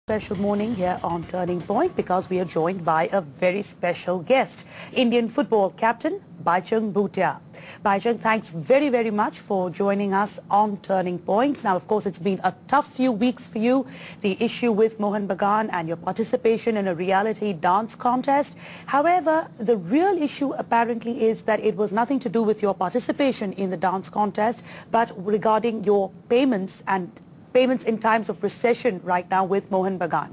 Special morning here on Turning Point because we are joined by a very special guest, Indian football captain Baichung Bhutia. Baichung, thanks very much for joining us on Turning Point. Now, of course, it's been a tough few weeks for you, the issue with Mohan Bagan and your participation in a reality dance contest. However, the real issue apparently is that it was nothing to do with your participation in the dance contest, but regarding your payments in times of recession right now with Mohan Bagan.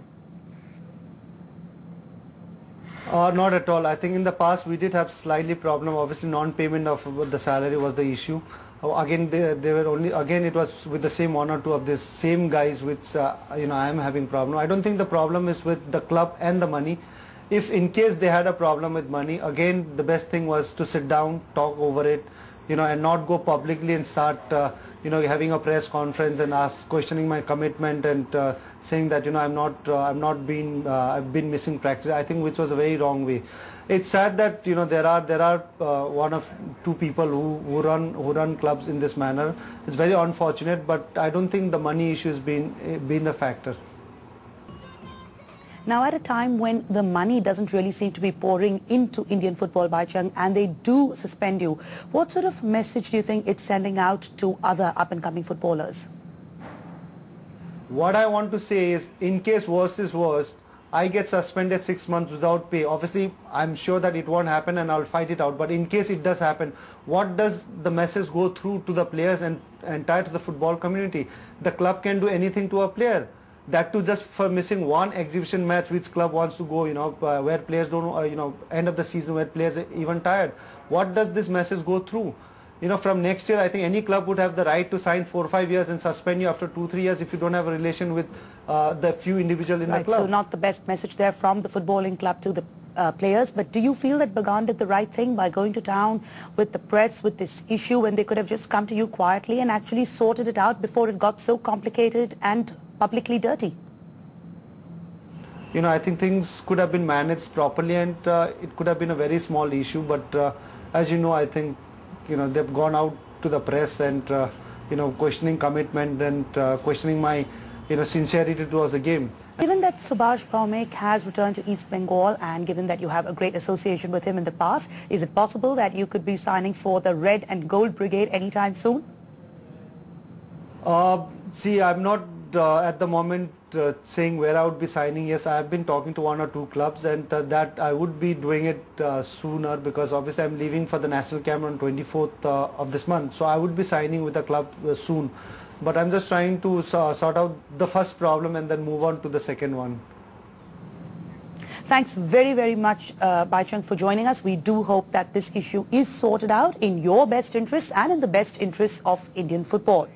Not at all. I think in the past we did have slightly problem. Obviously, non-payment of the salary was the issue. Again, they were only it was with the same one or two of the same guys which I am having problem. I don't think the problem is with the club and the money. If in case they had a problem with money, again the best thing was to sit down, talk over it, and not go publicly and start having a press conference and questioning my commitment and saying that I've been missing practice. I think which was a very wrong way. It's sad that there are one of two people who run clubs in this manner. It's very unfortunate, but I don't think the money issue has been the factor. Now, at a time when the money doesn't really seem to be pouring into Indian football, Baichung, and they do suspend you, what sort of message do you think it's sending out to other up-and-coming footballers? What I want to say is, in case worse is worse, I get suspended 6 months without pay. Obviously, I'm sure that it won't happen and I'll fight it out. But in case it does happen, what does the message go through to the players and entire to the football community? The club can do anything to a player. That too just for missing one exhibition match which club wants to go, where players don't, end of the season where players are even tired. What does this message go through? From next year, I think any club would have the right to sign 4 or 5 years and suspend you after 2 or 3 years if you don't have a relation with the few individuals in the club. So not the best message there from the footballing club to the players. But do you feel that Bagan did the right thing by going to town with the press with this issue when they could have just come to you quietly and actually sorted it out before it got so complicated and publicly dirty? I think things could have been managed properly and it could have been a very small issue. But as you know, I think they've gone out to the press and questioning commitment and questioning my sincerity towards the game. Given that Subhash Bhaumik has returned to East Bengal and given that you have a great association with him in the past, is it possible that you could be signing for the Red and Gold Brigade anytime soon? See, I'm not at the moment saying where I would be signing. Yes, I have been talking to 1 or 2 clubs and that I would be doing it sooner because obviously I'm leaving for the national camp on 24th of this month. So I would be signing with the club soon. But I'm just trying to sort out the first problem and then move on to the second one. Thanks very much, Baichung, for joining us. We do hope that this issue is sorted out in your best interests and in the best interests of Indian football.